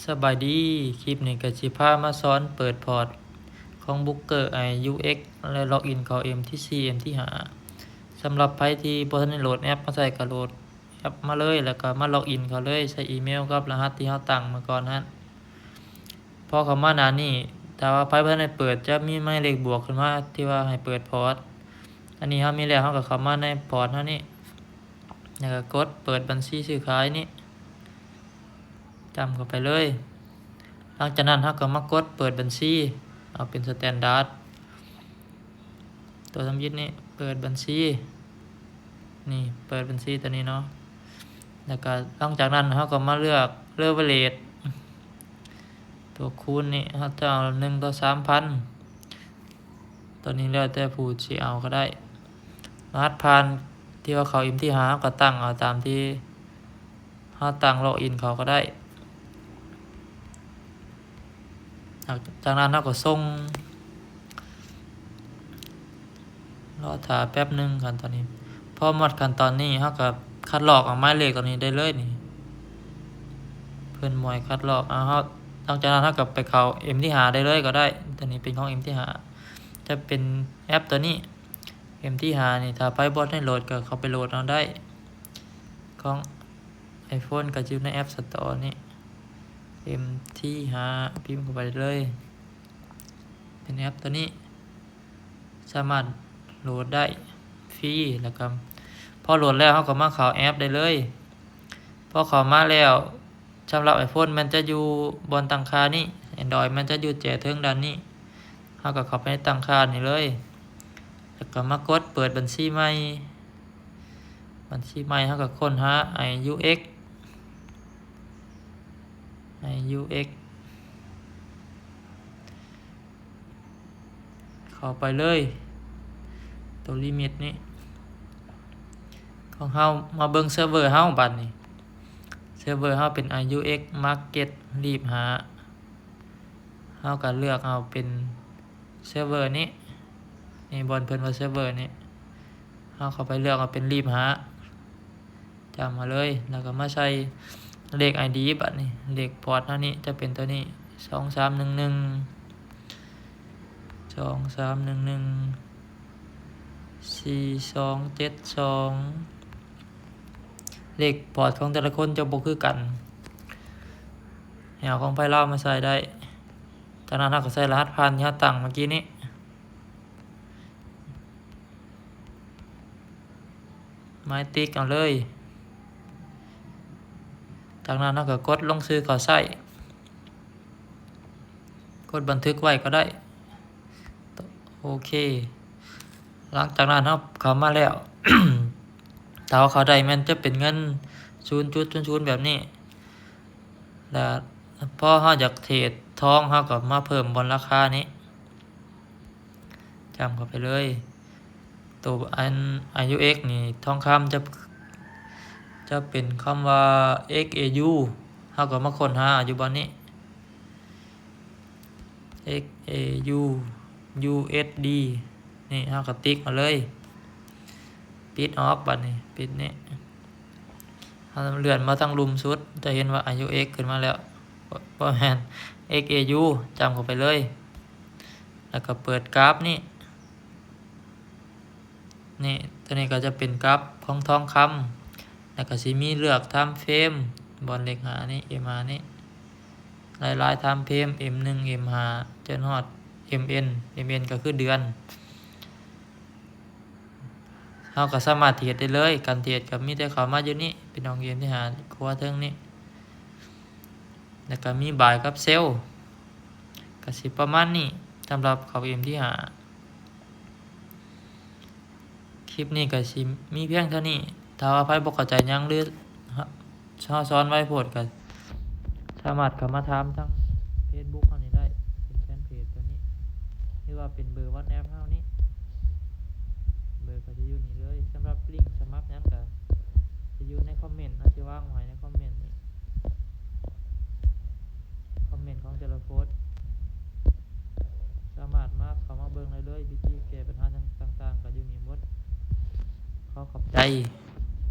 สบายดีคลิปนี้ก็สิพามาสอนเปิดพอร์ตของ Booker IUX และล็อกอินเข้า MT4 MT5 สำหรับใครที่บ่ทันได้โหลดแอปมาใช้ก็โหลดแอปมาเลยแล้วก็มาล็อกอินเข้าเลยใช้อีเมลกับรหัสที่เราตั้งมาก่อนนั้นพอเข้ามาหน้านี้ถ้าว่าใครบ่ทันได้เปิดจะมีหมายเลขบวกขึ้นมาที่ว่าให้เปิดพอร์ตอันนี้เรามีแล้วเราก็เข้ามาในพอร์ตเฮานี้แล้วก็กดเปิดบัญชีซื้อขายนี้จำเข้าไปเลยหลังจากนั้นเราก็มากดเปิดบัญชีเอาเป็นสแตนดาร์ดตัวสำยิดนี้เปิดบัญชีนี่เปิดบัญชีตัวนี้เนาะแล้วก็หลังจากนั้นเราก็มาเลือกเลเวลเลทตัวคูณนี่เราจะเอา1 ต่อ 3,000ตัวนี้แล้วแต่ผู้สิเอาก็ได้รหัสผ่านที่ว่าเขาอิมที่หาก็ตั้งเอาตามที่เราตั้งล็อกอินเขาก็ได้จากนั้นเราก็ส่งรอถ่าแป๊บนึงขั้นตอนนี้พอหมดขั้นตอนนี้เราก็คัดลอกเอาหมายเลขตัวนี้ได้เลยนี่เพิ่นหมวยคัดลอกเฮาหลังจากนั้นเราก็ไปเข้า M ที่หาได้เลยก็ได้ตัวนี้เป็นของ M ที่หาจะเป็นแอปตัวนี้ M ที่หานี่ถ้าไปบ่ได้โหลดก็เข้าไปโหลดเอาได้ของ iPhone ก็อยู่ใน App Store นี่ M ที่หาพิมพ์เข้าไปเลยเป็นแอปตัวนี้สามารถโหลดได้ฟรีแล้วก็พอโหลดแล้วเราก็มาเข้าแอปได้เลยพอเข้ามาแล้วสำหรับ iPhone มันจะอยู่บนตั้งค่านี้ Android มันจะอยู่แจเทิงด้านนี้เราก็เข้าไปในตั้งค่านี่เลยแล้วก็มากดเปิดบัญชีใหม่เราก็ค้นหา IUX เข้าไปเลยตัวลิมิตนี้ของเฮามาเบิ่งเซิร์ฟเวอร์เฮาบัดนี้เซิร์ฟเวอร์เฮาเป็น IUX Market รีบหาเฮาก็เลือกเอาเป็นเซิร์ฟเวอร์นี้นี่บนเพิ่นว่าเซิร์ฟเวอร์นี้เฮาเข้าไปเลือกเอาเป็นรีบหาจำมาเลยแล้วก็มาใส่เลข ID บัดนี้เลขพอร์ตเฮานี้จะเป็นตัวนี้23114272เลขพอร์ตของแต่ละคนจะบ่คือกันเอาของไผลาวมาใส่ได้จากนั้นเราก็ใส่รหัสผ่านที่เราตั้งเมื่อกี้นี้หมายติ๊กเอาเลยจากนั้นเราก็กดลงชื่อเขาใส่กดบันทึกไว้ก็ได้โอเคหลังจากนั้นเราเข้ามาแล้ว ถ้าเขาได้มันจะเป็นเงิน0.00แบบนี้แล้วพอเราอยากเทรดทองเราก็มาเพิ่มบนราคานี้จำเข้าไปเลยตัวIUX นี่ทองคำจะเป็นคำว่า XAU เราก็มาค้นหาอยู่บนนี้ XAU USD นี่เราก็ติ๊กมาเลยปิดออกบัดนี้ปิดนี่เราเลื่อนมาทางลุมสุดจะเห็นว่า IUX ขึ้นมาแล้วบ่แม่น XAU จำเข้าไปเลยแล้วก็เปิดกราฟนี่ตัวนี้ก็จะเป็นกราฟของทองคำแล้วก็สิมีเลือกไทม์เฟรมบนเลขหานี่ M5 นี่หลายๆไทม์เฟรม M1 M5 จนฮอด MN ก็คือเดือนเราก็สามารถเทรดได้เลยการเทรดก็มีแต่เข้ามาอยู่นี่เป็นของเกมที่หาครัวเทิงนี่แล้วก็มีบายกับเซลก็สิประมาณนี้สำหรับเขาเกมที่หาคลิปนี้ก็สิมีเพียงเท่านี้ถ้าว่าใครบ่เข้าใจหยังหรือสอนไว้โพดก็สามารถเข้ามาถามทาง Facebook เฮานี่ได้เป็นแฟนเพจตัวนี้หรือว่าเป็นเบอร์ WhatsApp เฮานี่เบอร์ก็จะอยู่นี่เลยสำหรับลิงก์สมัครนั้นก็จะอยู่ในคอมเมนต์จะวางไว้ในคอมเมนต์นี่คอมเมนต์ของแต่ละโพสต์สามารถมาเข้ามาเบิ่งได้เลยวิธีแก้ปัญหาต่างๆก็อยู่นี่หมดขอบใจ